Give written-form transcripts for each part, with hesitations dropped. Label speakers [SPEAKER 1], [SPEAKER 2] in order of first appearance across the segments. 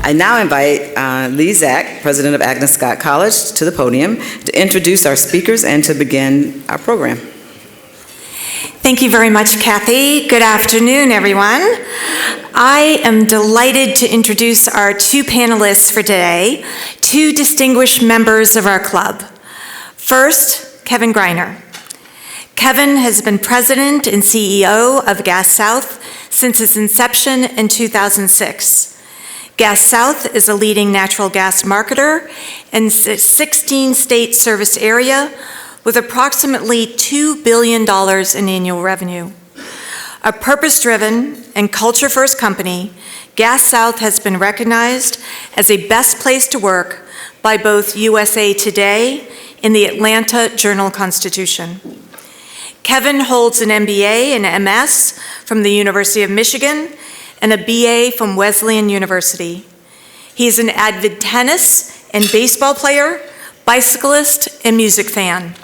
[SPEAKER 1] I now invite Lee Zach, president of Agnes Scott College, to the podium to introduce our speakers and to begin our program.
[SPEAKER 2] Thank you very much, Kathy. Good afternoon, everyone. I am delighted to introduce our two panelists for today, two distinguished members of our club. First, Kevin Greiner. Kevin has been president and CEO of Gas South since its inception in 2006. Gas South is a leading natural gas marketer in a 16-state service area with approximately $2 billion in annual revenue. A purpose-driven and culture-first company, Gas South has been recognized as a best place to work by both USA Today and the Atlanta Journal-Constitution. Kevin holds an MBA and MS from the University of Michigan and a BA from Wesleyan University. He is an avid tennis and baseball player, bicyclist, and music fan.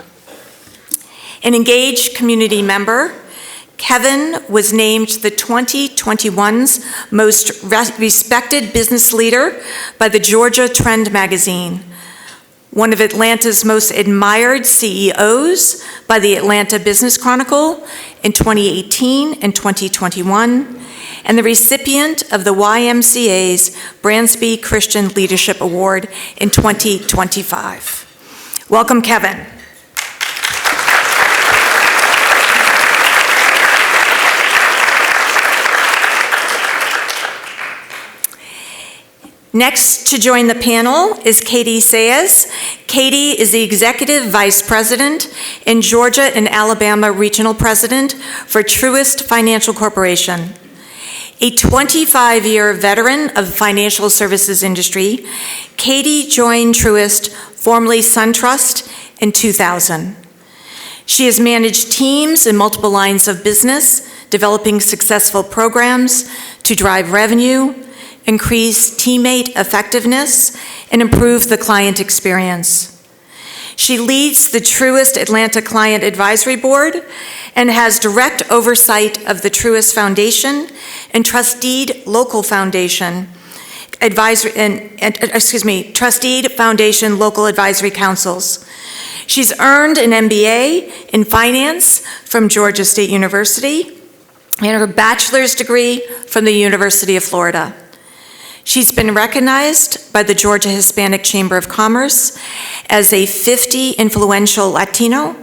[SPEAKER 2] An engaged community member, Kevin was named the 2021's most respected business leader by the Georgia Trend magazine, one of Atlanta's most admired CEOs by the Atlanta Business Chronicle in 2018 and 2021, and the recipient of the YMCA's Bransby Christian Leadership Award in 2025. Welcome, Kevin. Next to join the panel is Katie Sayes. Katie is the Executive Vice President and Georgia and Alabama Regional President for Truist Financial Corporation. A 25-year veteran of the financial services industry, Katie joined Truist, formerly SunTrust, in 2000. She has managed teams in multiple lines of business, developing successful programs to drive revenue, increase teammate effectiveness, and improve the client experience. She leads the Truist Atlanta Client Advisory Board and has direct oversight of the Truist Foundation and Trusteed Local Foundation Trusteed Foundation Local Advisory Councils. She's earned an MBA in finance from Georgia State University and her bachelor's degree from the University of Florida. She's been recognized by the Georgia Hispanic Chamber of Commerce as a 50 influential Latino,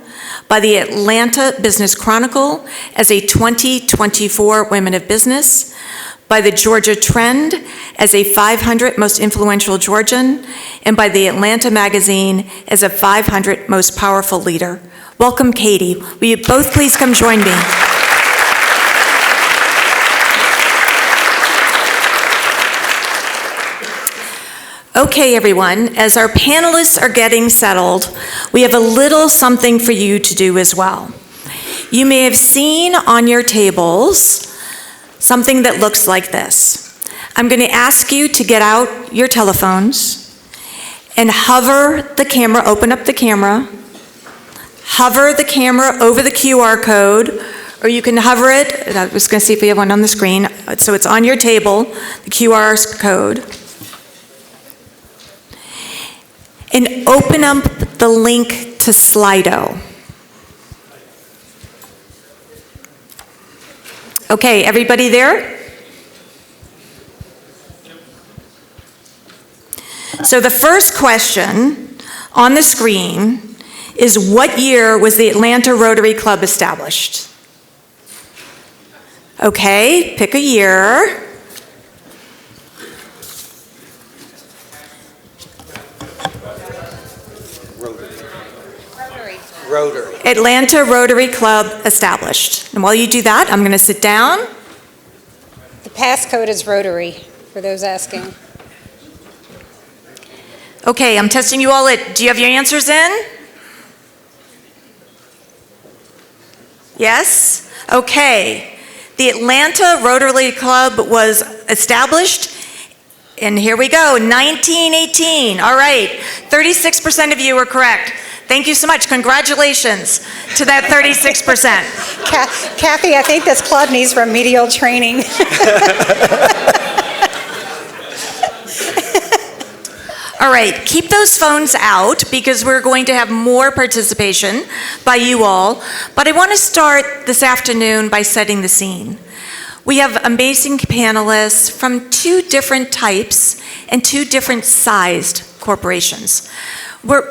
[SPEAKER 2] by the Atlanta Business Chronicle as a 2024 Women of Business, by the Georgia Trend as a 500 most influential Georgian, and by the Atlanta Magazine as a 500 most powerful leader. Welcome, Katie. Will you both please come join me? Okay, everyone, as our panelists are getting settled, we have a little something for you to do as well. You may have seen on your tables something that looks like this. I'm going to ask you to get out your telephones and hover the camera, open up the camera, hover the camera over the QR code, or you can hover it, I was going to see if we have one on the screen, so it's on your table, the QR code. And open up the link to Slido. Okay, everybody there? So the first question on the screen is, what year was the Atlanta Rotary Club established? Okay, pick a year.
[SPEAKER 3] Rotary.
[SPEAKER 2] Atlanta Rotary Club established. And while you do that, I'm going to sit down.
[SPEAKER 4] The passcode is Rotary, for those asking.
[SPEAKER 2] Okay, I'm testing you all. Do you have your answers in? Yes? Okay. The Atlanta Rotary Club was established, and here we go, 1918. All right, 36% of you are correct. Thank you so much. Congratulations to that 36%.
[SPEAKER 4] Kathy, I think this club needs remedial training.
[SPEAKER 2] All right, keep those phones out because we're going to have more participation by you all. But I want to start this afternoon by setting the scene. We have amazing panelists from two different types and two different sized corporations.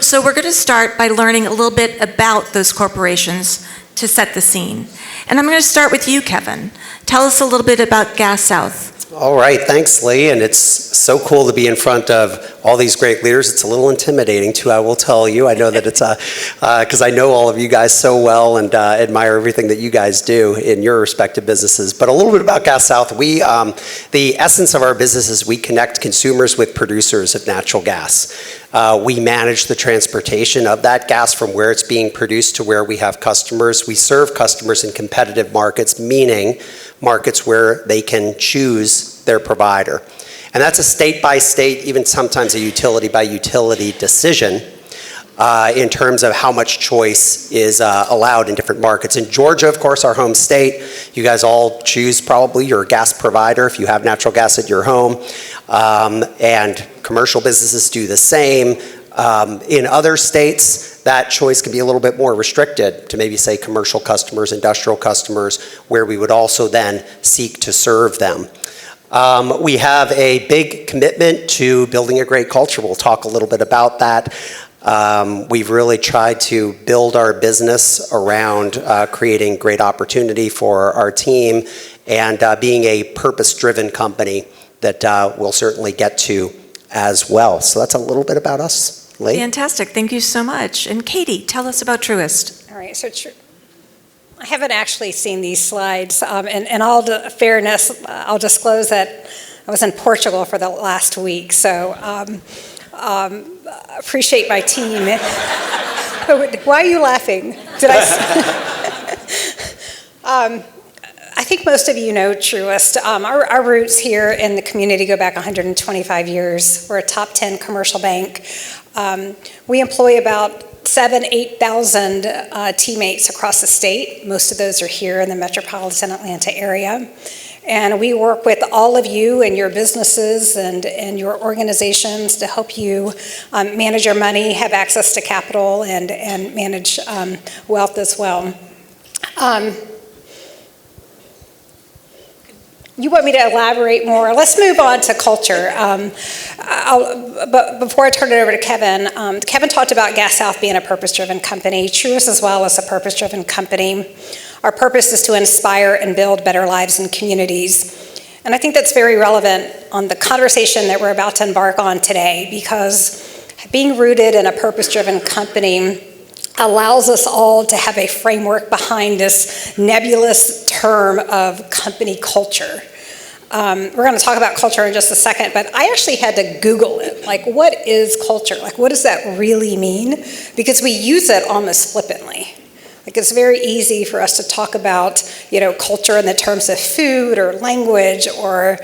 [SPEAKER 2] So we're going to start by learning a little bit about those corporations to set the scene. And I'm going to start with you, Kevin. Tell us a little bit about Gas South.
[SPEAKER 3] All right, thanks, Lee. And it's so cool to be in front of all these great leaders. It's a little intimidating, too, I will tell you. I know that it's because I know all of you guys so well and admire everything that you guys do in your respective businesses. But a little bit about Gas South. The essence of our business is we connect consumers with producers of natural gas. We manage the transportation of that gas from where it's being produced to where we have customers. We serve customers in competitive markets, meaning markets where they can choose their provider. And that's a state-by-state, even sometimes a utility-by-utility decision in terms of how much choice is allowed in different markets. In Georgia, of course, our home state, you guys all choose probably your gas provider if you have natural gas at your home. And commercial businesses do the same. In other states, that choice can be a little bit more restricted to maybe say commercial customers, industrial customers, where we would also then seek to serve them. We have a big commitment to building a great culture. We'll talk a little bit about that. We've really tried to build our business around creating great opportunity for our team and being a purpose-driven company that we'll certainly get to as well. So that's a little bit about us. Lee?
[SPEAKER 2] Fantastic. Thank you so much. And Katie, tell us about Truist.
[SPEAKER 4] All right, so I haven't actually seen these slides. In all fairness, I'll disclose that I was in Portugal for the last week, so appreciate my team. Why are you laughing? Did I think most of you know Truist. Our roots here in the community go back 125 years. We're a top 10 commercial bank. We employ about 8,000 teammates across the state. Most of those are here in the metropolitan Atlanta area. And we work with all of you and your businesses and your organizations to help you manage your money, have access to capital, and manage wealth as well. You want me to elaborate more? Let's move on to culture. But before I turn it over to Kevin, Kevin talked about Gas South being a purpose-driven company. Truist as well is a purpose-driven company. Our purpose is to inspire and build better lives and communities. And I think that's very relevant on the conversation that we're about to embark on today, because being rooted in a purpose-driven company allows us all to have a framework behind this nebulous term of company culture. We're going to talk about culture in just a second, but I actually had to Google it. Like, what is culture? Like, what does that really mean? Because we use it almost flippantly. Like, it's very easy for us to talk about, culture in the terms of food or language or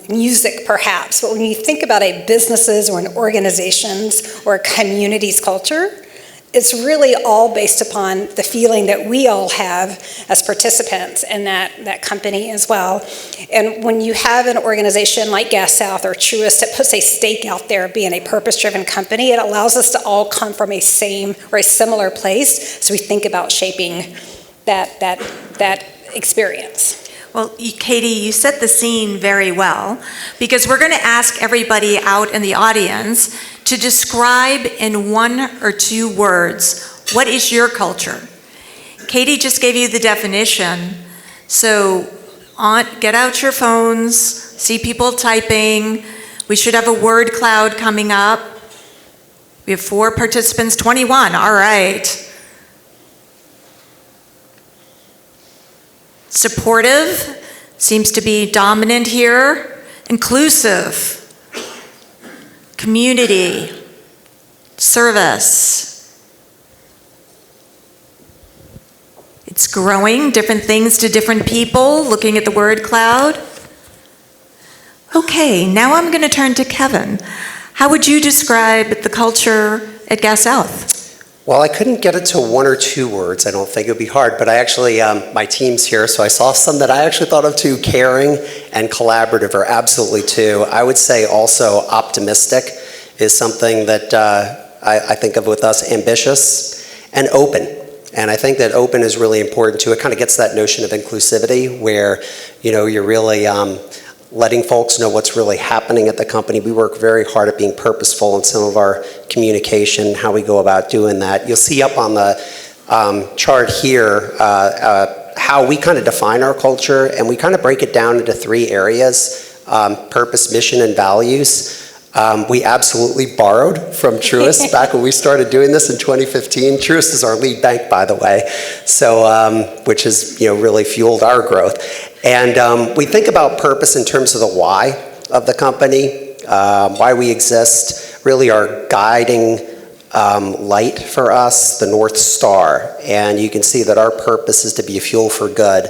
[SPEAKER 4] music, perhaps. But when you think about a business's or an organization's or a community's culture, it's really all based upon the feeling that we all have as participants in that company as well. And when you have an organization like Gas South or Truist that puts a stake out there of being a purpose-driven company, it allows us to all come from a same or a similar place. So we think about shaping that experience.
[SPEAKER 2] Well, Katie, you set the scene very well, because we're going to ask everybody out in the audience to describe in 1 or 2 words, what is your culture? Katie just gave you the definition, so get out your phones, see people typing. We should have a word cloud coming up. We have 4 participants, 21, all right. Supportive seems to be dominant here. Inclusive. Community. Service. It's growing, different things to different people, looking at the word cloud. Okay, now I'm going to turn to Kevin. How would you describe the culture at Gas South?
[SPEAKER 3] Well, I couldn't get it to 1 or 2 words. I don't think it would be hard, but I actually, my team's here, so I saw some that I actually thought of too. Caring and collaborative are absolutely 2. I would say also optimistic is something that I think of with us, ambitious and open. And I think that open is really important too. It kind of gets that notion of inclusivity where, you're really letting folks know what's really happening at the company. We work very hard at being purposeful in some of our communication, how we go about doing that. You'll see up on the chart here how we kind of define our culture, and we kind of break it down into 3 areas, purpose, mission, and values. We absolutely borrowed from Truist back when we started doing this in 2015. Truist is our lead bank, by the way, so which has really fueled our growth. And we think about purpose in terms of the why of the company, why we exist, really our guiding light for us, the North Star. And you can see that our purpose is to be a fuel for good.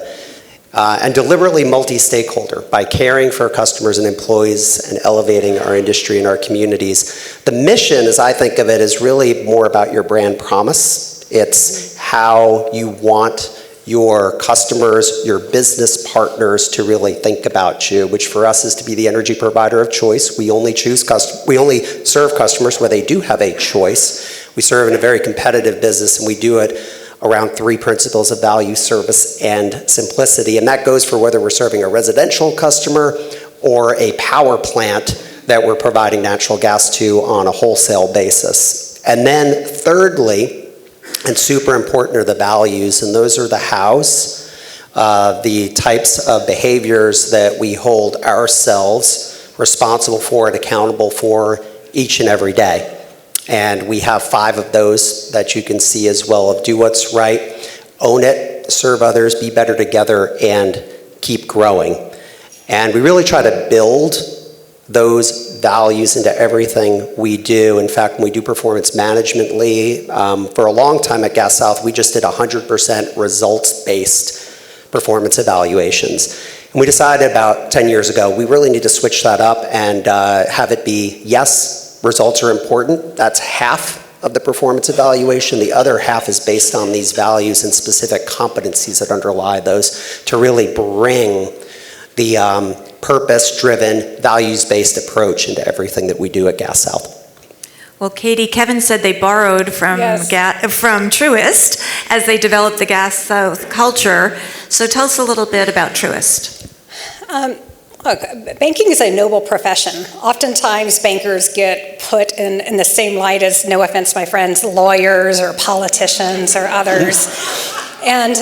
[SPEAKER 3] And deliberately multi-stakeholder by caring for customers and employees and elevating our industry and our communities. The mission, as I think of it, is really more about your brand promise. It's how you want your customers, your business partners to really think about you, which for us is to be the energy provider of choice. We only serve customers where they do have a choice. We serve in a very competitive business, and we do it around 3 principles of value, service, and simplicity. And that goes for whether we're serving a residential customer or a power plant that we're providing natural gas to on a wholesale basis. And then thirdly, and super important, are the values, and those are the hows, the types of behaviors that we hold ourselves responsible for and accountable for each and every day. And we have 5 of those that you can see as well, of do what's right, own it, serve others, be better together, and keep growing. And we really try to build those values into everything we do. In fact, when we do performance management, for a long time at Gas South, we just did 100% results-based performance evaluations. And we decided about 10 years ago, we really need to switch that up and have it be, yes, results are important. That's half of the performance evaluation. The other half is based on these values and specific competencies that underlie those to really bring the purpose-driven, values-based approach into everything that we do at Gas South.
[SPEAKER 2] Well, Katie, Kevin said they borrowed from from Truist as they developed the Gas South culture. So tell us a little bit about Truist.
[SPEAKER 4] Look, banking is a noble profession. Oftentimes, bankers get put in the same light as, no offense, my friends, lawyers or politicians or others. And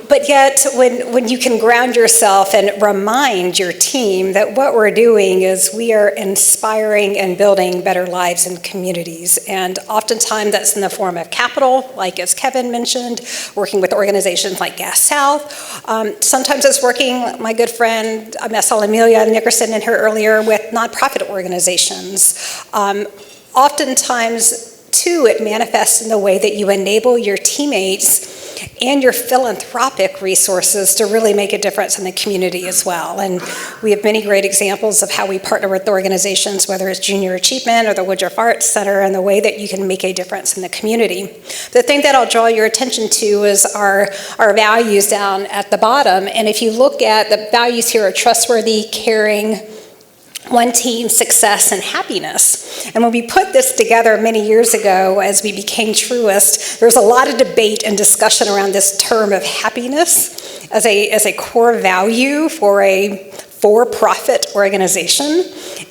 [SPEAKER 4] but yet, when you can ground yourself and remind your team that what we're doing is we are inspiring and building better lives and communities. And oftentimes that's in the form of capital, like as Kevin mentioned, working with organizations like Gas South. Sometimes it's working, my good friend, I saw Amelia Nickerson in here earlier, with nonprofit organizations. Oftentimes, too, it manifests in the way that you enable your teammates and your philanthropic resources to really make a difference in the community as well. And we have many great examples of how we partner with organizations, whether it's Junior Achievement or the Woodruff Arts Center, and the way that you can make a difference in the community. The thing that I'll draw your attention to is our values down at the bottom. And if you look at the values here, are trustworthy, caring, one team, success, and happiness. And when we put this together many years ago as we became Truist, there was a lot of debate and discussion around this term of happiness as a core value for a for-profit organization.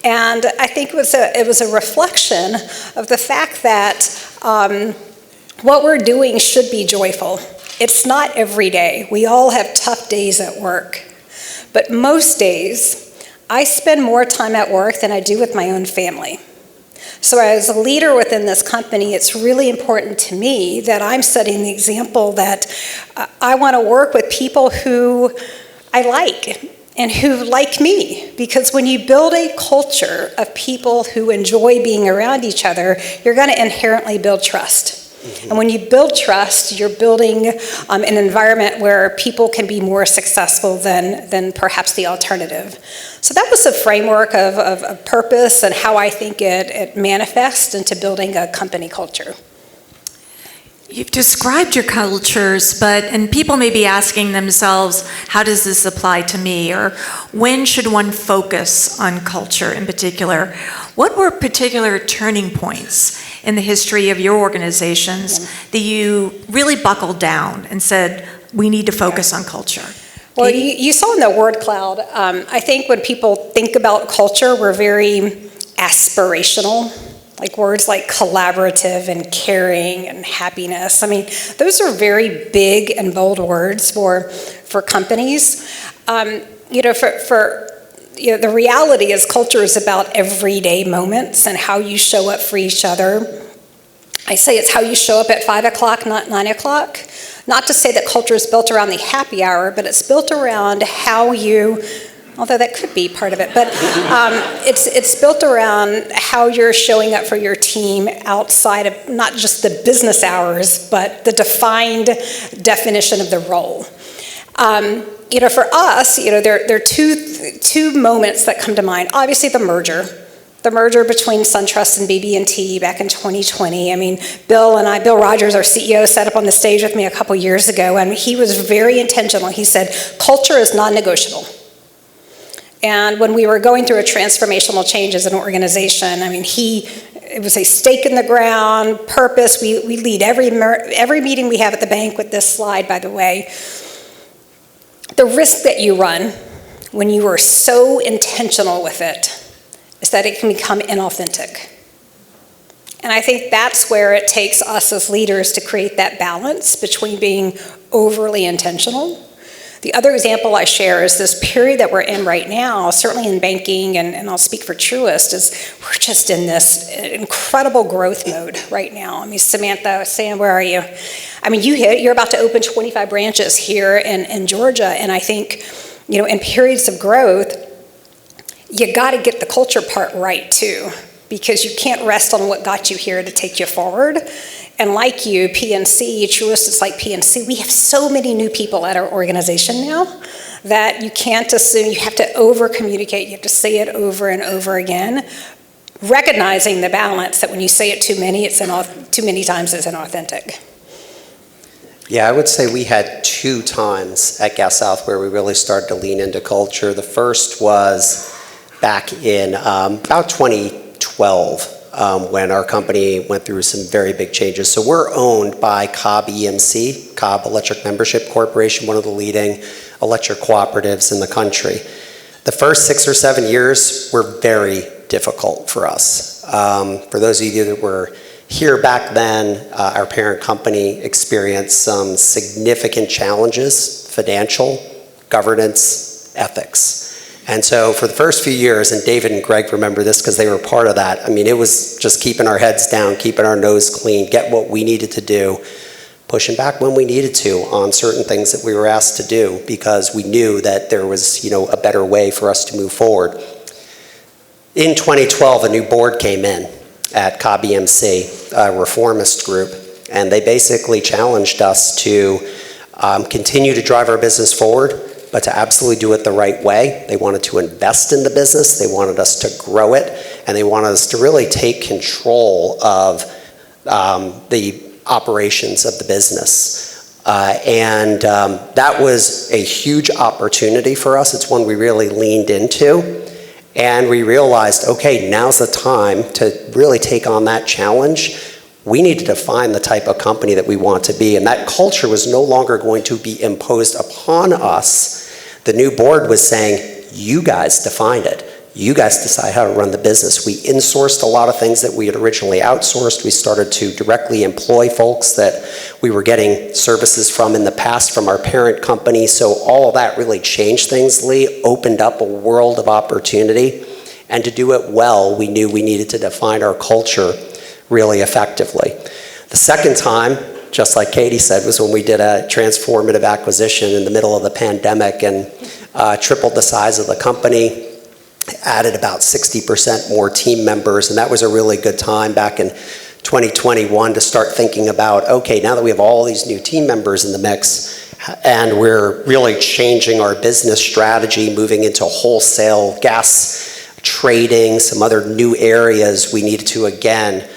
[SPEAKER 4] And I think it was a reflection of the fact that what we're doing should be joyful. It's not every day. We all have tough days at work. But most days, I spend more time at work than I do with my own family. So as a leader within this company, it's really important to me that I'm setting the example that I want to work with people who I like and who like me. Because when you build a culture of people who enjoy being around each other, you're going to inherently build trust. And when you build trust, you're building an environment where people can be more successful than perhaps the alternative. So that was the framework of purpose and how I think it manifests into building a company culture.
[SPEAKER 2] You've described your cultures, and people may be asking themselves, how does this apply to me? Or when should one focus on culture in particular? What were particular turning points in the history of your organizations that you really buckled down and said, we need to focus on culture?
[SPEAKER 4] Well, you saw in the word cloud, I think when people think about culture, we're very aspirational. Like words like collaborative and caring and happiness. I mean, those are very big and bold words for companies. The reality is culture is about everyday moments and how you show up for each other. I say it's how you show up at 5 o'clock, not 9 o'clock. Not to say that culture is built around the happy hour, but it's built around how you, although that could be part of it, but it's built around how you're showing up for your team outside of not just the business hours, but the defined definition of the role. For us, there are two moments that come to mind. Obviously, the merger between SunTrust and BB&T back in 2020. I mean, Bill Rogers, our CEO, sat up on the stage with me a couple years ago, and he was very intentional. He said, culture is non-negotiable. And when we were going through a transformational change as an organization, I mean, it was a stake in the ground, purpose. We lead every meeting we have at the bank with this slide, by the way. The risk that you run when you are so intentional with it is that it can become inauthentic. And I think that's where it takes us as leaders to create that balance between being overly intentional. The other example I share is this period that we're in right now, certainly in banking, and I'll speak for Truist, is we're just in this incredible growth mode right now. I mean, Samantha, Sam, where are you? I mean, you're about to open 25 branches here in Georgia, and I think, in periods of growth, you got to get the culture part right too, because you can't rest on what got you here to take you forward. And like you, PNC, Truist is like PNC, we have so many new people at our organization now that you can't assume, you have to over-communicate, you have to say it over and over again, recognizing the balance that when you say it too many times it's inauthentic.
[SPEAKER 3] Yeah, I would say we had 2 times at Gas South where we really started to lean into culture. The first was back in about 2012. When our company went through some very big changes. So we're owned by Cobb EMC, Cobb Electric Membership Corporation, one of the leading electric cooperatives in the country. The first 6 or 7 years were very difficult for us. For those of you that were here back then, our parent company experienced some significant challenges, financial, governance, ethics. And so for the first few years, and David and Greg remember this because they were part of that, I mean, it was just keeping our heads down, keeping our nose clean, get what we needed to do, pushing back when we needed to on certain things that we were asked to do because we knew that there was, a better way for us to move forward. In 2012, a new board came in at Cobb EMC, a reformist group, and they basically challenged us to continue to drive our business forward, but to absolutely do it the right way. They wanted to invest in the business, they wanted us to grow it, and they wanted us to really take control of the operations of the business. That was a huge opportunity for us. It's one we really leaned into. And we realized, okay, now's the time to really take on that challenge. We need to define the type of company that we want to be, and that culture was no longer going to be imposed upon us. The new board was saying, you guys define it. You guys decide how to run the business. We insourced a lot of things that we had originally outsourced. We started to directly employ folks that we were getting services from in the past from our parent company. So all of that really changed things, Lee, opened up a world of opportunity. And to do it well, we knew we needed to define our culture really effectively. The second time, just like Katie said, was when we did a transformative acquisition in the middle of the pandemic and tripled the size of the company, added about 60% more team members, and that was a really good time back in 2021 to start thinking about, okay, now that we have all these new team members in the mix, and we're really changing our business strategy, moving into wholesale gas trading, some other new areas, we needed to, again,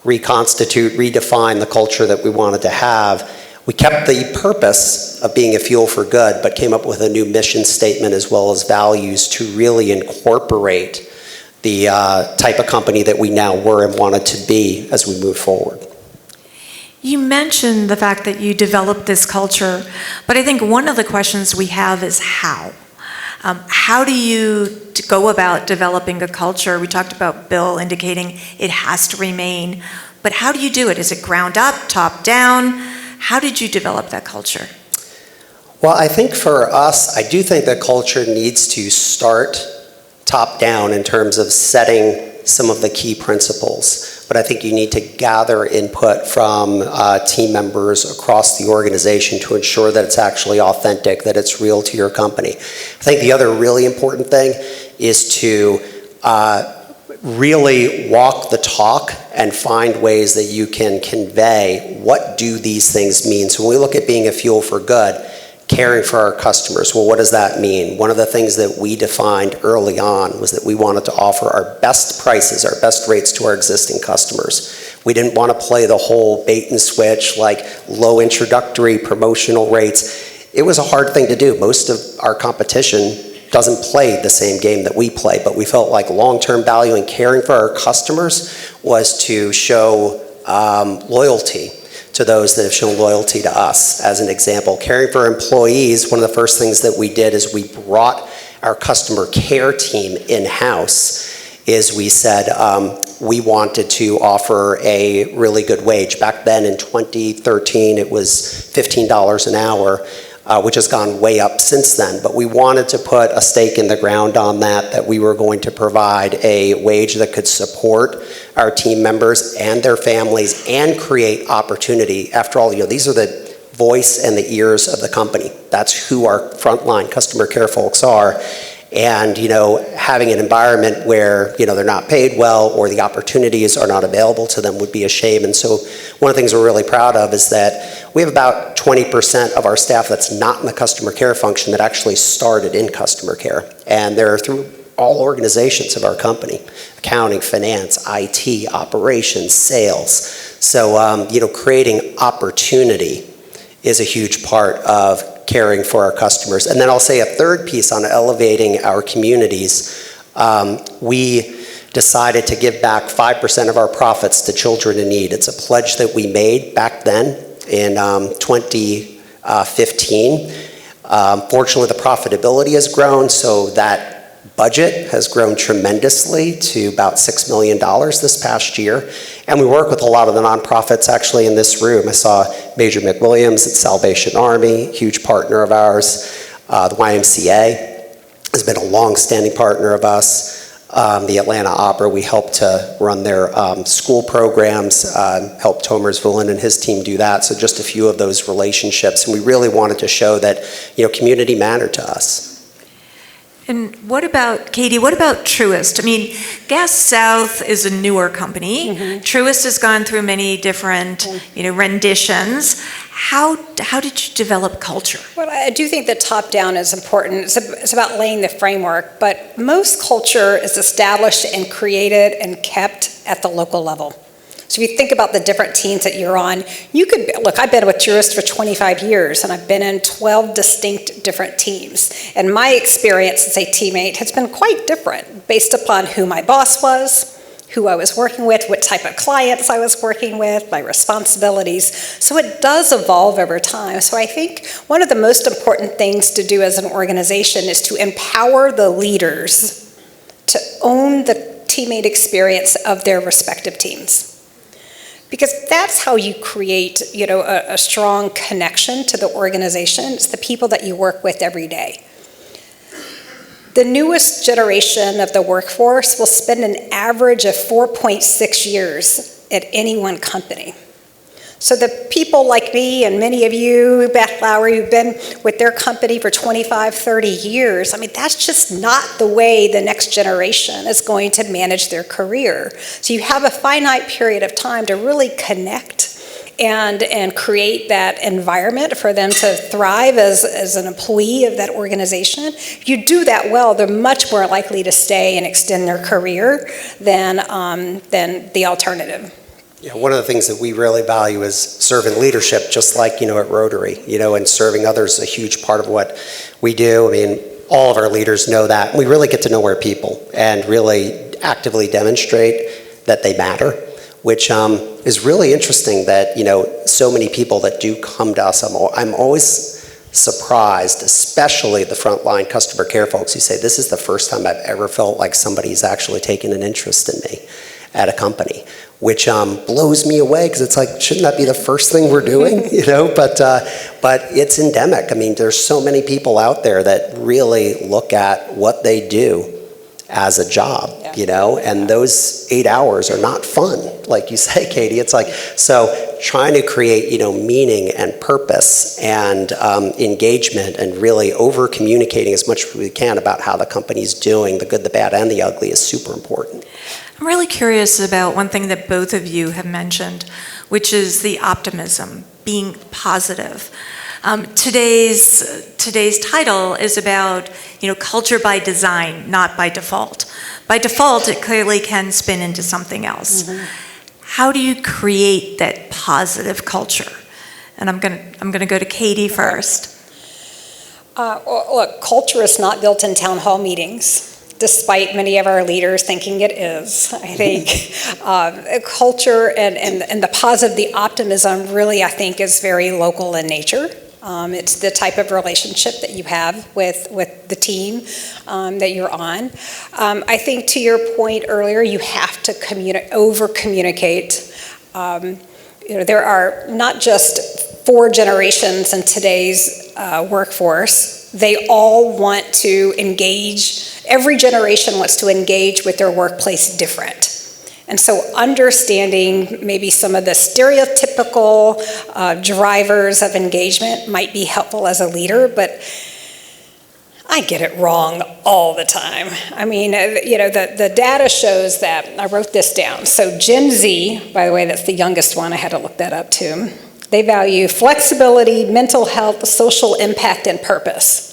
[SPEAKER 3] reconstitute, redefine the culture that we wanted to have. We kept the purpose of being a fuel for good, but came up with a new mission statement as well as values to really incorporate the type of company that we now were and wanted to be as we move forward.
[SPEAKER 2] You mentioned the fact that you developed this culture, but I think one of the questions we have is how. How do you go about developing a culture? We talked about Bill indicating it has to remain, but how do you do it? Is it ground up, top down? How did you develop that culture?
[SPEAKER 3] Well, I think for us, I do think that culture needs to start top down in terms of setting some of the key principles. But I think you need to gather input from team members across the organization to ensure that it's actually authentic, that it's real to your company. I think the other really important thing is to really walk the talk and find ways that you can convey what do these things mean. So when we look at being a fuel for good, caring for our customers, well, what does that mean? One of the things that we defined early on was that we wanted to offer our best prices, our best rates to our existing customers. We didn't want to play the whole bait and switch, like low introductory promotional rates. It was a hard thing to do. Most of our competition doesn't play the same game that we play, but we felt like long-term value in caring for our customers was to show loyalty to those that have shown loyalty to us. As an example, caring for employees, one of the first things that we did is we brought our customer care team in-house. Is we said we wanted to offer a really good wage. Back then in 2013, it was $15 an hour, which has gone way up since then. But we wanted to put a stake in the ground on that we were going to provide a wage that could support our team members and their families and create opportunity. After all, these are the voice and the ears of the company. That's who our frontline customer care folks are. And, having an environment where, they're not paid well or the opportunities are not available to them would be a shame. And so one of the things we're really proud of is that we have about 20% of our staff that's not in the customer care function that actually started in customer care. And they're through all organizations of our company: accounting, finance, IT, operations, sales. So, creating opportunity is a huge part of caring for our customers. And then I'll say a third piece on elevating our communities. We decided to give back 5% of our profits to children in need. It's a pledge that we made back then in 2015. Fortunately, the profitability has grown, so that budget has grown tremendously to about $6 million this past year. And we work with a lot of the nonprofits actually in this room. I saw Major McWilliams at Salvation Army, huge partner of ours. The YMCA has been a long-standing partner of us. The Atlanta Opera, we helped to run their school programs, helped Tomers Vulin and his team do that. So just a few of those relationships. And we really wanted to show that, community mattered to us.
[SPEAKER 2] And what about, Katie, what about Truist? I mean, Gas South is a newer company. Mm-hmm. Truist has gone through many different, renditions. How did you develop culture? Well,
[SPEAKER 4] I do think that top-down is important. It's about laying the framework, but most culture is established and created and kept at the local level. So if you think about the different teams that you're on, I've been with Truist for 25 years, and I've been in 12 distinct different teams. And my experience as a teammate has been quite different based upon who my boss was, who I was working with, what type of clients I was working with, my responsibilities. So it does evolve over time. So I think one of the most important things to do as an organization is to empower the leaders to own the teammate experience of their respective teams. Because that's how you create, a strong connection to the organization. It's the people that you work with every day. The newest generation of the workforce will spend an average of 4.6 years at any one company. So the people like me and many of you, Beth Lowry, who've been with their company for 25, 30 years, that's just not the way the next generation is going to manage their career. So you have a finite period of time to really connect and create that environment for them to thrive as an employee of that organization. If you do that well, they're much more likely to stay and extend their career than the alternative.
[SPEAKER 3] You know, one of the things that we really value is servant leadership, just like, at Rotary, and serving others is a huge part of what we do. I mean, all of our leaders know that. We really get to know our people and really actively demonstrate that they matter, which is really interesting that, so many people that do come to us, I'm always surprised, especially the frontline customer care folks who say, this is the first time I've ever felt like somebody's actually taken an interest in me at a company, which blows me away, because it's like, shouldn't that be the first thing we're doing? But it's endemic. I mean, there's so many people out there that really look at what they do as a job, and those 8 hours are not fun, like you say, Katie. It's like, so trying to create, meaning and purpose and engagement, and really over communicating as much as we can about how the company's doing, the good, the bad, and the ugly, is super important.
[SPEAKER 2] I'm really curious about one thing that both of you have mentioned, which is the optimism, being positive. Today's title is about, culture by design, not by default. By default, it clearly can spin into something else. Mm-hmm. How do you create that positive culture? And I'm gonna go to Katie first.
[SPEAKER 4] Well, look, culture is not built in town hall meetings, despite many of our leaders thinking it is. I think culture and the positive, the optimism really, I think, is very local in nature. It's the type of relationship that you have with the team that you're on. I think, to your point earlier, you have to over-communicate. There are not just 4 generations in today's workforce. They all want to engage. Every generation wants to engage with their workplace different. And so understanding maybe some of the stereotypical drivers of engagement might be helpful as a leader, but I get it wrong all the time. I mean, the data shows that, I wrote this down. So Gen Z, by the way, that's the youngest one, I had to look that up too. They value flexibility, mental health, social impact, and purpose.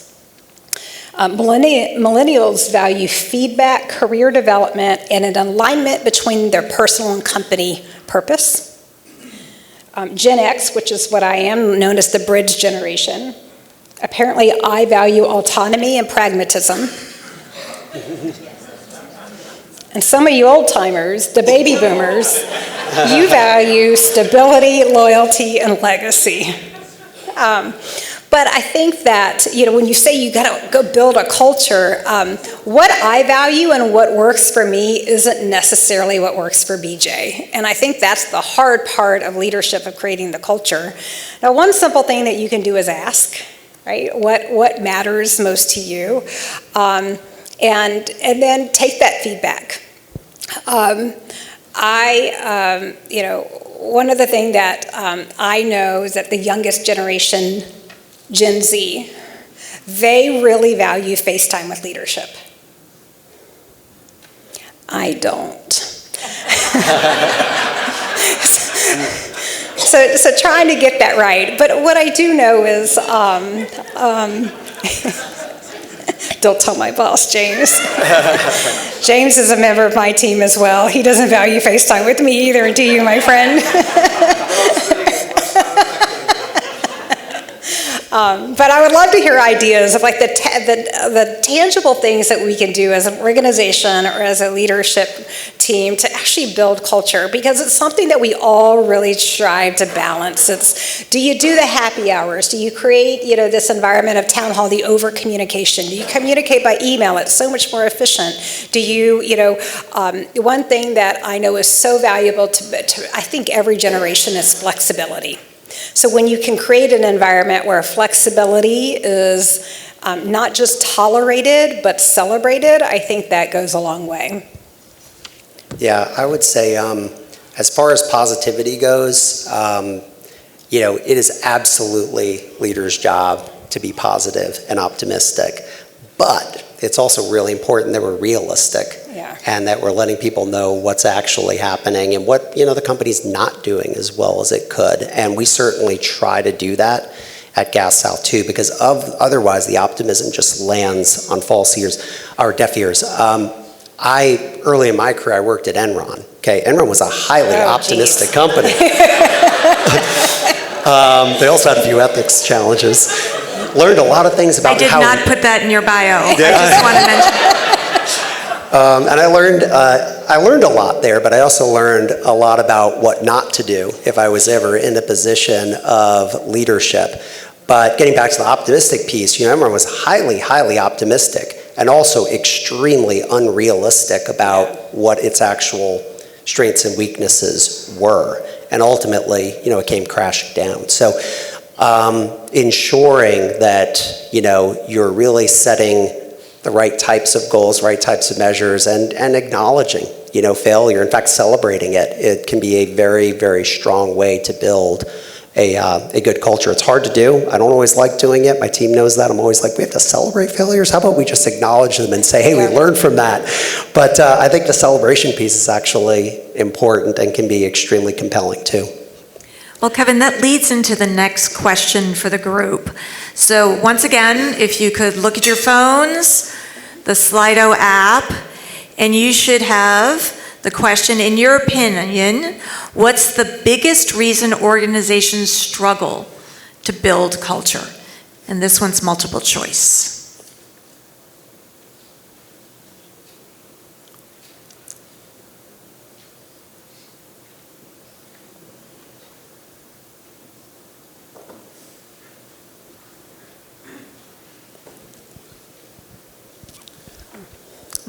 [SPEAKER 4] Millennials value feedback, career development, and an alignment between their personal and company purpose. Gen X, which is what I am, known as the bridge generation. Apparently, I value autonomy and pragmatism. And some of you old timers, the baby boomers, you value stability, loyalty, and legacy. But I think that, when you say you gotta go build a culture, what I value and what works for me isn't necessarily what works for BJ. And I think that's the hard part of leadership, of creating the culture. Now, one simple thing that you can do is ask, right? What matters most to you? And then take that feedback. One of the things that I know is that the youngest generation, Gen Z, they really value face time with leadership. I don't. So trying to get that right. But what I do know is, don't tell my boss, James. James is a member of my team as well. He doesn't value face time with me either, do you, my friend? But I would love to hear ideas of like the tangible things that we can do as an organization or as a leadership team to actually build culture, because it's something that we all really strive to balance. It's, do you do the happy hours? Do you create, this environment of town hall, the over communication? Do you communicate by email? It's so much more efficient. Do you, one thing that I know is so valuable to I think every generation is flexibility. So when you can create an environment where flexibility is not just tolerated, but celebrated, I think that goes a long way.
[SPEAKER 3] Yeah, I would say as far as positivity goes, it is absolutely leaders' job to be positive and optimistic, but it's also really important that we're realistic.
[SPEAKER 4] Yeah.
[SPEAKER 3] And that we're letting people know what's actually happening and what the company's not doing as well as it could. And we certainly try to do that at Gas South too, because otherwise the optimism just lands on false ears or deaf ears. Early in my career, I worked at Enron. Okay, Enron was a highly optimistic
[SPEAKER 4] geez.
[SPEAKER 3] company. They also had a few ethics challenges. Learned a lot of things about
[SPEAKER 2] I did
[SPEAKER 3] how...
[SPEAKER 2] not put that in your bio. I just want to mention.
[SPEAKER 3] And I learned a lot there, but I also learned a lot about what not to do if I was ever in a position of leadership. But getting back to the optimistic piece, Emmer was highly, highly optimistic and also extremely unrealistic about what its actual strengths and weaknesses were. And ultimately, it came crashing down. So ensuring that, you're really setting the right types of goals, right types of measures, and acknowledging, failure. In fact, celebrating it. It can be a very, very strong way to build a good culture. It's hard to do. I don't always like doing it. My team knows that. I'm always like, we have to celebrate failures. How about we just acknowledge them and say, hey, we learned from that. But I think the celebration piece is actually important and can be extremely compelling too.
[SPEAKER 2] Well, Kevin, that leads into the next question for the group. So once again, if you could look at your phones, the Slido app, and you should have the question, in your opinion, what's the biggest reason organizations struggle to build culture? And this one's multiple choice.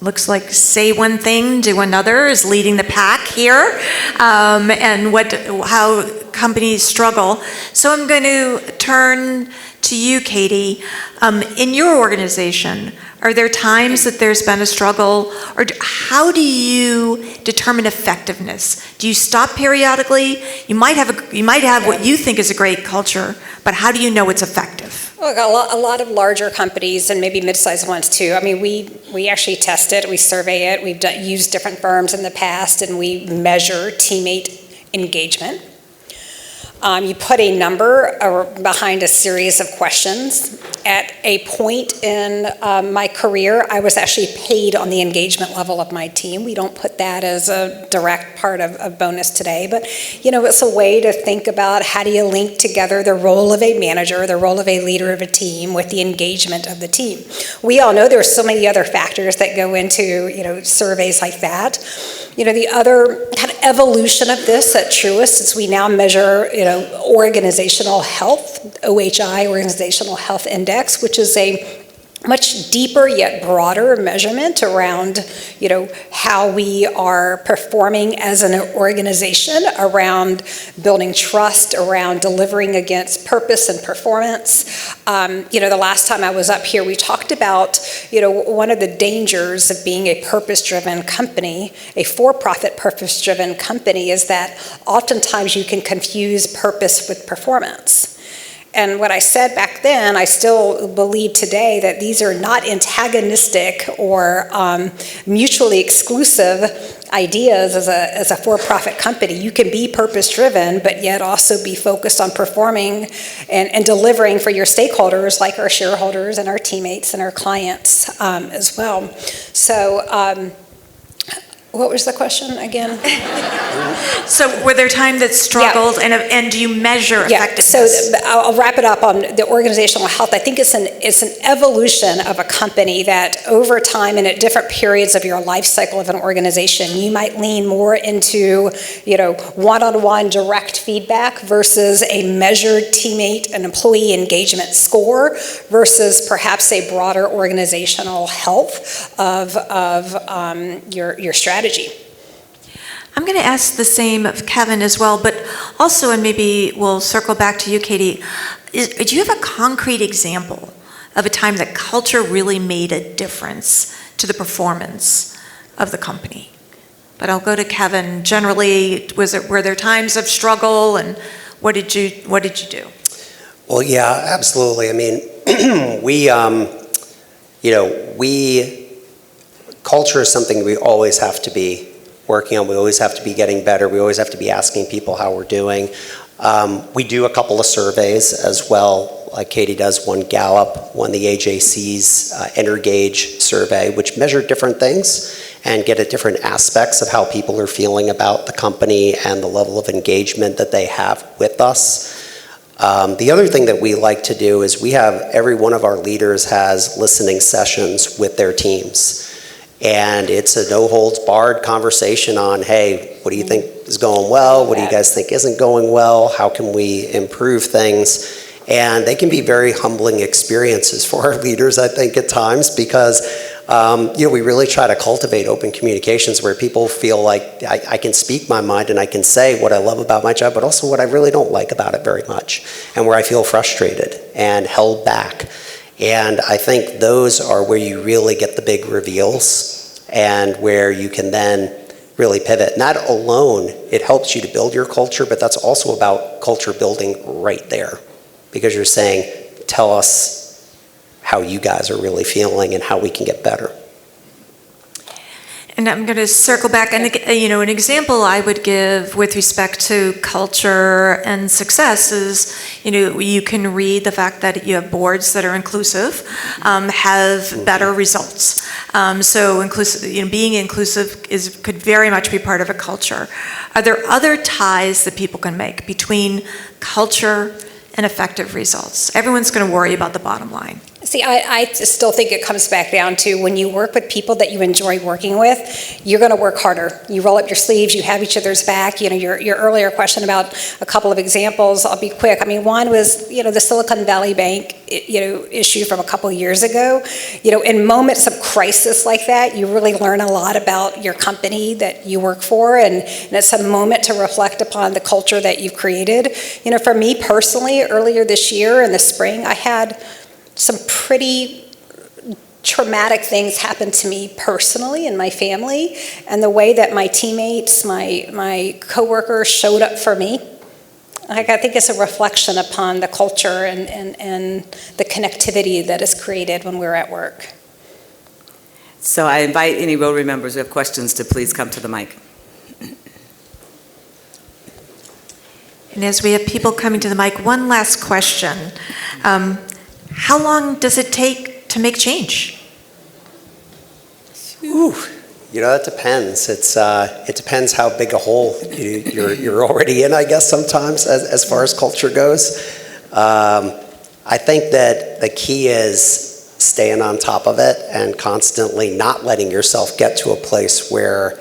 [SPEAKER 2] Looks like say one thing, do another is leading the pack here, and how companies struggle. So I'm going to turn to you, Katie. In your organization, are there times that there's been a struggle, or how do you determine effectiveness? Do you stop periodically? You might have what you think is a great culture, but how do you know it's effective?
[SPEAKER 4] Look, a lot of larger companies and maybe mid-sized ones too. I mean, we actually test it, we survey it, we've used different firms in the past, and we measure teammate engagement. You put a number behind a series of questions. At a point in my career, I was actually paid on the engagement level of my team. We don't put that as a direct part of bonus today, but it's a way to think about how do you link together the role of a manager, the role of a leader of a team with the engagement of the team. We all know there's so many other factors that go into surveys like that. The other kind of evolution of this at Truist is we now measure organizational health, OHI, Organizational Health Index, which is a much deeper yet broader measurement around, how we are performing as an organization, around building trust, around delivering against purpose and performance. The last time I was up here, we talked about, one of the dangers of being a purpose-driven company, a for-profit purpose-driven company, is that oftentimes you can confuse purpose with performance. And what I said back then, I still believe today that these are not antagonistic or mutually exclusive ideas as a for-profit company. You can be purpose-driven, but yet also be focused on performing and delivering for your stakeholders, like our shareholders and our teammates and our clients as well. So, what was the question again?
[SPEAKER 2] So were there times that struggled, and do you measure effectiveness?
[SPEAKER 4] So I'll wrap it up on the organizational health. I think it's an evolution of a company that over time and at different periods of your life cycle of an organization, you might lean more into, one-on-one direct feedback versus a measured teammate and employee engagement score versus perhaps a broader organizational health of your strategy.
[SPEAKER 2] I'm going to ask the same of Kevin as well, but also, and maybe we'll circle back to you, Katie, do you have a concrete example of a time that culture really made a difference to the performance of the company? But I'll go to Kevin. Generally, were there times of struggle, and what did you do?
[SPEAKER 3] Well, yeah, absolutely. I mean, culture is something we always have to be working on. We always have to be getting better. We always have to be asking people how we're doing. We do a couple of surveys as well, like Katie does, one Gallup, one the AJC's Energage survey, which measure different things. and get at different aspects of how people are feeling about the company and the level of engagement that they have with us. The other thing that we like to do is every one of our leaders has listening sessions with their teams. And it's a no-holds-barred conversation on, hey, what do you think is going well? What do you guys think isn't going well? How can we improve things? And they can be very humbling experiences for our leaders, I think, at times, because we really try to cultivate open communications where people feel like I can speak my mind and I can say what I love about my job, but also what I really don't like about it very much, and where I feel frustrated and held back. And I think those are where you really get the big reveals and where you can then really pivot. And that alone, it helps you to build your culture, but that's also about culture building right there. Because you're saying, tell us how you guys are really feeling and how we can get better.
[SPEAKER 2] And I'm going to circle back, and an example I would give with respect to culture and success is, you can read the fact that you have boards that are inclusive, have better results. So inclusive, being inclusive could very much be part of a culture. Are there other ties that people can make between culture and effective results? Everyone's going to worry about the bottom line.
[SPEAKER 4] See, I still think it comes back down to when you work with people that you enjoy working with, you're going to work harder. You roll up your sleeves, you have each other's back. Your earlier question about a couple of examples, I'll be quick. I mean, one was, the Silicon Valley Bank, issue from a couple of years ago. In moments of crisis like that, you really learn a lot about your company that you work for, and it's a moment to reflect upon the culture that you've created. For me personally, earlier this year in the spring, I had some pretty traumatic things happened to me personally and my family, and the way that my teammates, my coworkers showed up for me. I think it's a reflection upon the culture and the connectivity that is created when we're at work.
[SPEAKER 1] So I invite any Rotary members who have questions to please come to the mic.
[SPEAKER 2] And as we have people coming to the mic, one last question. How long does it take to make change?
[SPEAKER 3] Ooh, that depends. It depends how big a hole you're already in, I guess, sometimes as far as culture goes. I think that the key is staying on top of it and constantly not letting yourself get to a place where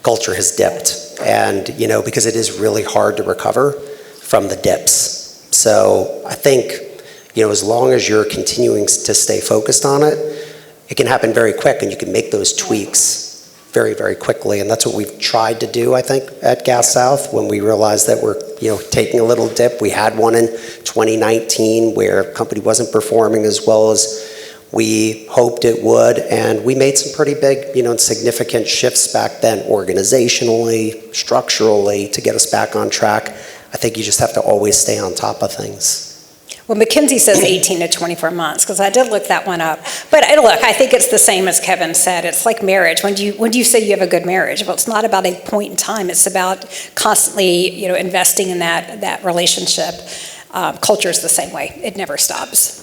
[SPEAKER 3] culture has dipped. And, because it is really hard to recover from the dips. So I think, as long as you're continuing to stay focused on it, it can happen very quick and you can make those tweaks very, very quickly. And that's what we've tried to do, I think, at Gas South when we realized that we're, taking a little dip. We had one in 2019 where the company wasn't performing as well as we hoped it would. And we made some pretty big, significant shifts back then organizationally, structurally to get us back on track. I think you just have to always stay on top of things.
[SPEAKER 4] Well, McKinsey says 18 to 24 months, because I did look that one up. But look, I think it's the same as Kevin said. It's like marriage. When do you say you have a good marriage? Well, it's not about a point in time. It's about constantly, investing in that relationship. Culture is the same way. It never stops.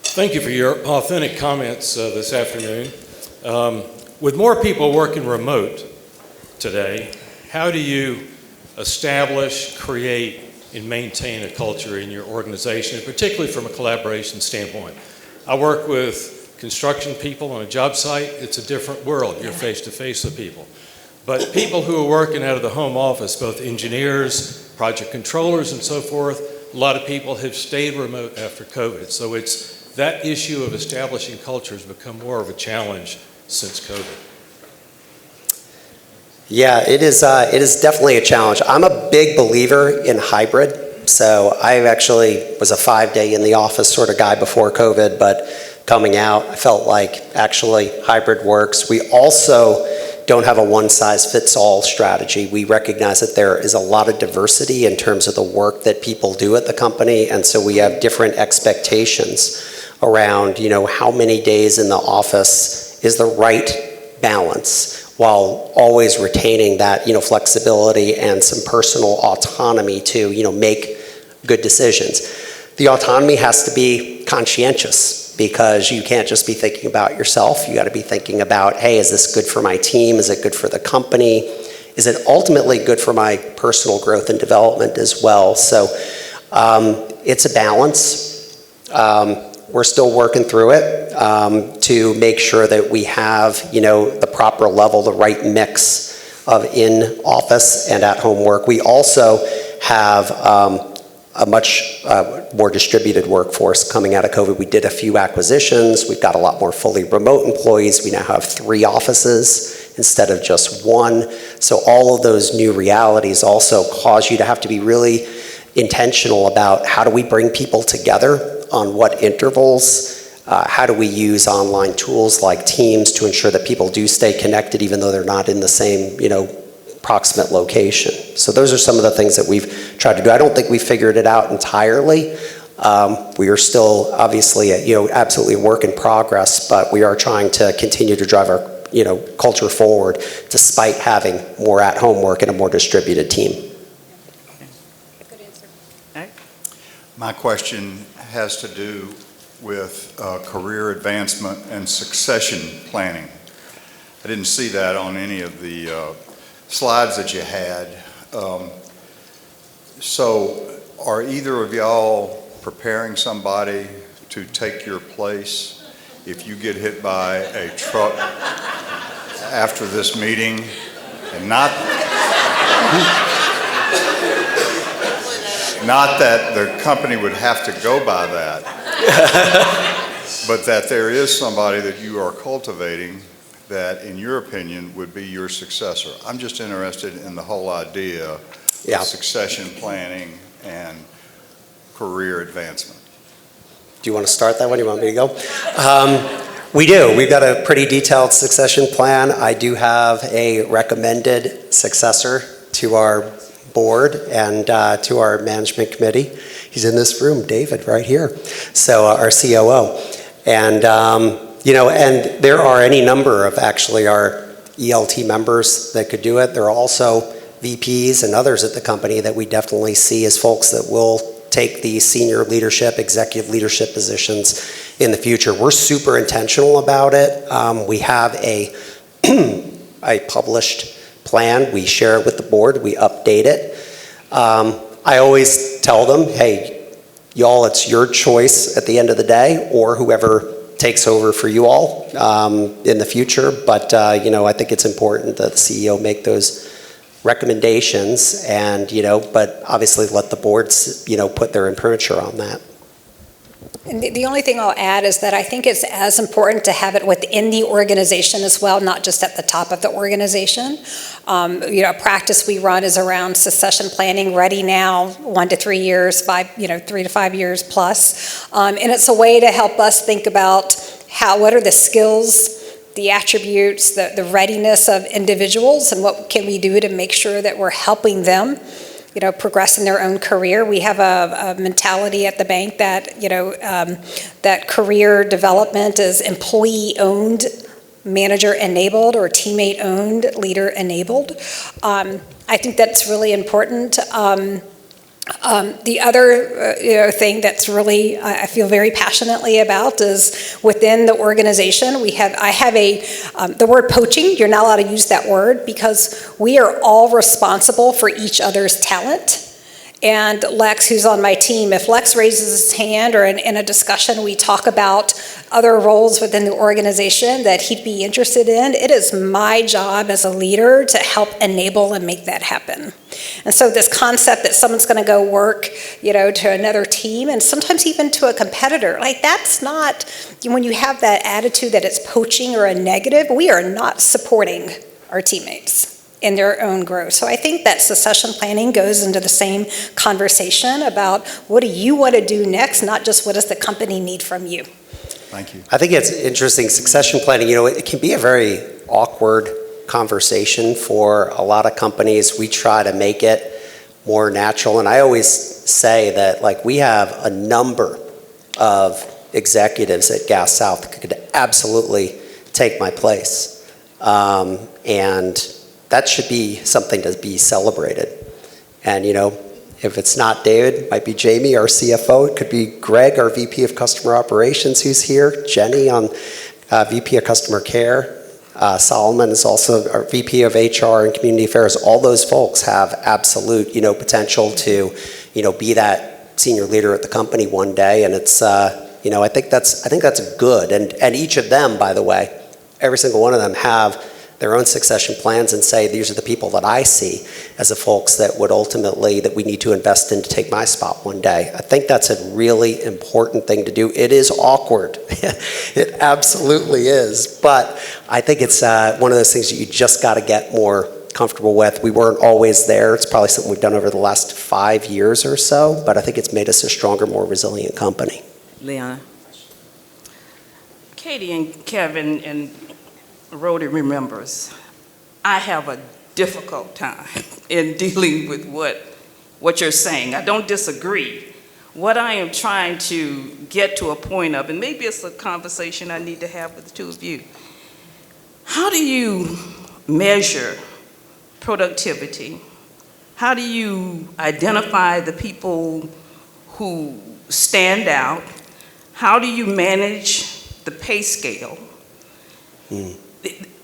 [SPEAKER 5] Thank you for your authentic comments this afternoon. With more people working remote today, how do you establish, create, and maintain a culture in your organization, particularly from a collaboration standpoint? I work with construction people on a job site. It's a different world. You're face to face with people. But people who are working out of the home office, both engineers, project controllers, and so forth, a lot of people have stayed remote after COVID. So it's that issue of establishing culture has become more of a challenge since COVID.
[SPEAKER 3] Yeah, it is definitely a challenge. I'm a big believer in hybrid. So I actually was a 5-day in the office sort of guy before COVID, but coming out, I felt like actually hybrid works. We also don't have a one-size-fits-all strategy. We recognize that there is a lot of diversity in terms of the work that people do at the company, and so we have different expectations around, how many days in the office is the right balance, while always retaining that, flexibility and some personal autonomy to, make good decisions. The autonomy has to be conscientious. because you can't just be thinking about yourself. You got to be thinking about, hey, is this good for my team? Is it good for the company? Is it ultimately good for my personal growth and development as well? So it's a balance. We're still working through it to make sure that we have, the proper level, the right mix of in-office and at-home work. We also have a much more distributed workforce coming out of COVID. We did a few acquisitions. We've got a lot more fully remote employees. We now have 3 offices instead of just 1. So all of those new realities also cause you to have to be really intentional about how do we bring people together on what intervals, how do we use online tools like Teams to ensure that people do stay connected even though they're not in the same, proximate location. So those are some of the things that we've tried to do. I don't think we figured it out entirely. We are still obviously, absolutely a work in progress, but we are trying to continue to drive our, culture forward despite having more at-home work and a more distributed team.
[SPEAKER 4] Good answer.
[SPEAKER 6] My question has to do with career advancement and succession planning. I didn't see that on any of the slides that you had. So are either of y'all preparing somebody to take your place if you get hit by a truck after this meeting? And not that the company would have to go by that, but that there is somebody that you are cultivating that, in your opinion, would be your successor. I'm just interested in the whole idea of succession planning and career advancement.
[SPEAKER 3] Do you want to start that one? You want me to go? We do. We've got a pretty detailed succession plan. I do have a recommended successor to our board and to our management committee. He's in this room, David, right here. So our COO. And and there are any number of actually our ELT members that could do it. There are also VPs and others at the company that we definitely see as folks that will take these senior leadership, executive leadership positions in the future. We're super intentional about it. We have a published plan. We share it with the board. We update it. I always tell them, hey, y'all, it's your choice at the end of the day, or whoever takes over for you all in the future. But, I think it's important that the CEO make those recommendations and, but obviously let the boards, put their imprimatur on that.
[SPEAKER 4] And the only thing I'll add is that I think it's as important to have it within the organization as well, not just at the top of the organization. A practice we run is around succession planning, ready now, 1 to 3 years, 3 to 5 years plus. And it's a way to help us think about what are the skills, the attributes, the readiness of individuals, and what can we do to make sure that we're helping them progress in their own career. We have a mentality at the bank that, that career development is employee-owned, manager-enabled, or teammate-owned, leader-enabled. I think that's really important. The other thing that's really I feel very passionately about is within the organization I have the word poaching. You're not allowed to use that word because we are all responsible for each other's talent. And Lex, who's on my team, if Lex raises his hand or in a discussion we talk about other roles within the organization that he'd be interested in, it is my job as a leader to help enable and make that happen. And so this concept that someone's going to go work, to another team and sometimes even to a competitor, that's not, when you have that attitude that it's poaching or a negative, we are not supporting our teammates in their own growth. So I think that succession planning goes into the same conversation about what do you want to do next, not just what does the company need from you.
[SPEAKER 6] Thank you.
[SPEAKER 3] I think it's interesting, succession planning, it can be a very awkward conversation for a lot of companies. We try to make it more natural, and I always say that we have a number of executives at Gas South that could absolutely take my place. And that should be something to be celebrated. And, If it's not David, it might be Jamie, our CFO. It could be Greg, our VP of Customer Operations, who's here. Jenny on VP of Customer Care. Solomon is also our VP of HR and Community Affairs. All those folks have absolute, potential to, be that senior leader at the company one day. And it's, I think that's good. And each of them, by the way, every single one of them have their own succession plans and say, these are the people that I see as the folks that would ultimately, that we need to invest in to take my spot one day. I think that's a really important thing to do. It is awkward. It absolutely is. But I think it's one of those things that you just got to get more comfortable with. We weren't always there. It's probably something we've done over the last 5 years or so, but I think it's made us a stronger, more resilient company.
[SPEAKER 1] Leona?
[SPEAKER 7] Katie and Kevin and Rotary members, I have a difficult time in dealing with what you're saying. I don't disagree. What I am trying to get to a point of, and maybe it's a conversation I need to have with the two of you, how do you measure productivity? How do you identify the people who stand out? How do you manage the pay scale?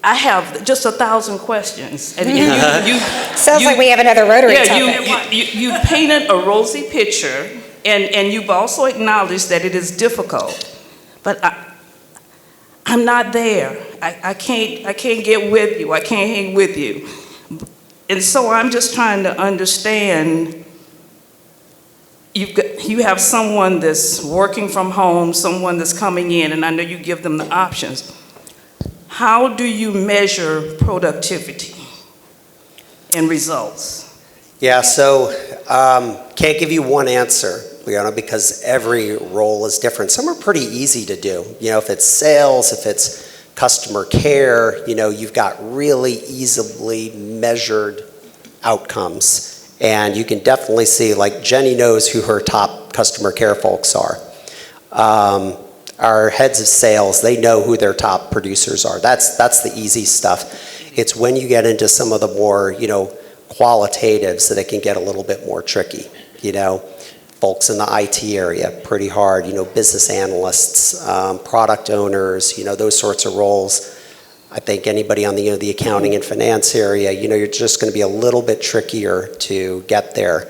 [SPEAKER 7] I have just 1,000 questions. And
[SPEAKER 4] Sounds like we have another Rotary topic.
[SPEAKER 7] You painted a rosy picture, and you've also acknowledged that it is difficult. But I'm not there. I can't get with you. I can't hang with you. And so I'm just trying to understand. You have someone that's working from home, someone that's coming in, and I know you give them the options. How do you measure productivity and results?
[SPEAKER 3] Yeah, so can't give you one answer, Leona, because every role is different. Some are pretty easy to do. If it's sales, if it's customer care, you've got really easily measured outcomes. And you can definitely see, like Jenny knows who her top customer care folks are. Our heads of sales, they know who their top producers are. That's the easy stuff. It's when you get into some of the more, qualitatives that it can get a little bit more tricky. Folks in the IT area, pretty hard. Business analysts, product owners, those sorts of roles. I think anybody on the accounting and finance area, you're just going to be a little bit trickier to get there.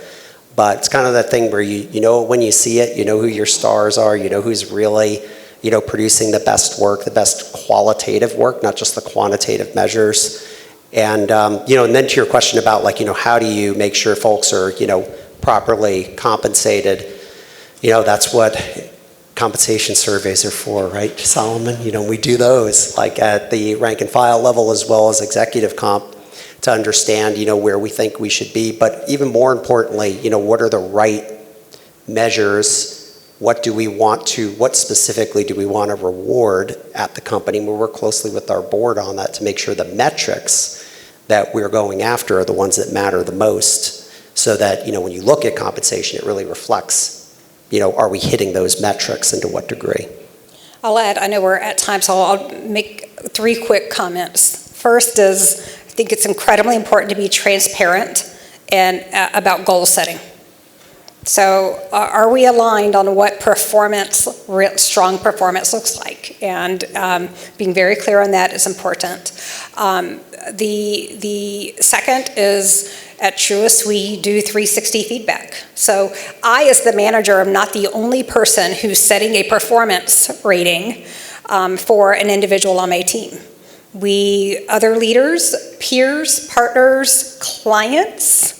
[SPEAKER 3] But it's kind of that thing where you know when you see it, you know who your stars are, you know who's really, producing the best work, the best qualitative work, not just the quantitative measures. And, and then to your question about how do you make sure folks are, properly compensated, that's what compensation surveys are for, right, Solomon? We do those at the rank and file level as well as executive comp to understand, where we think we should be. But even more importantly, what are the right measures? What specifically do we want to reward at the company? We work closely with our board on that to make sure the metrics that we're going after are the ones that matter the most, so that, when you look at compensation, it really reflects, are we hitting those metrics and to what degree?
[SPEAKER 4] I'll add, I know we're at time, so I'll make 3 quick comments. First is, I think it's incredibly important to be transparent and about goal setting. So are we aligned on what strong performance looks like? And being very clear on that is important. The second is, at Truist, we do 360 feedback. So I, as the manager, am not the only person who's setting a performance rating for an individual on my team. Other leaders, peers, partners, clients,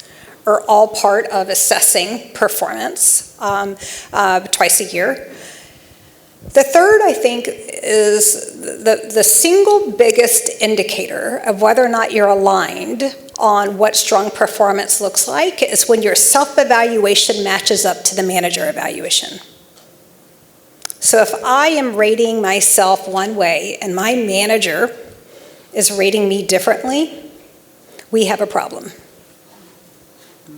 [SPEAKER 4] are all part of assessing performance twice a year. The third, I think, is the single biggest indicator of whether or not you're aligned on what strong performance looks like is when your self-evaluation matches up to the manager evaluation. So if I am rating myself one way and my manager is rating me differently, we have a problem.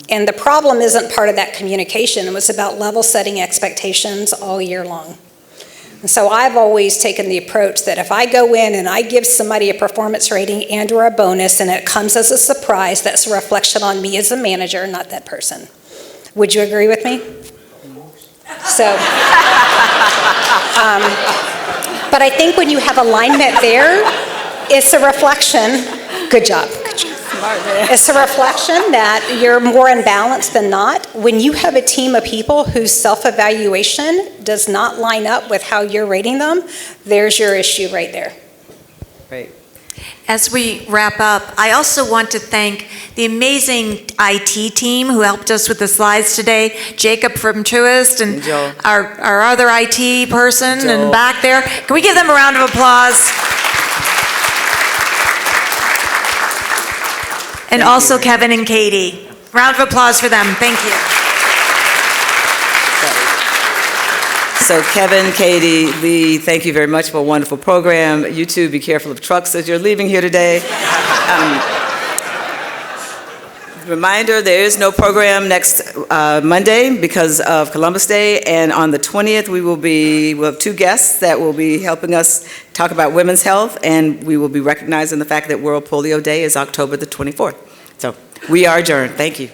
[SPEAKER 4] And the problem isn't part of that communication. It was about level setting expectations all year long. And so I've always taken the approach that if I go in and I give somebody a performance rating and or a bonus and it comes as a surprise, that's a reflection on me as a manager, not that person. Would you agree with me? So, but I think when you have alignment there, it's a reflection, good job. It's a reflection that you're more in balance than not. When you have a team of people whose self-evaluation does not line up with how you're rating them, there's your issue right there.
[SPEAKER 1] Great.
[SPEAKER 2] As we wrap up, I also want to thank the amazing IT team who helped us with the slides today, Jacob from Truist, and
[SPEAKER 1] Joel.
[SPEAKER 2] our other IT person
[SPEAKER 1] Joel.
[SPEAKER 2] and back there. Can we give them a round of applause? And also Kevin and Katie. Round of applause for them. Thank you.
[SPEAKER 1] So Kevin, Katie, Lee, thank you very much for a wonderful program. You too, be careful of trucks as you're leaving here today. Reminder, there is no program next Monday because of Columbus Day, and on the 20th we'll have two guests that will be helping us talk about women's health, and we will be recognizing the fact that World Polio Day is October the 24th. So we are adjourned. Thank you.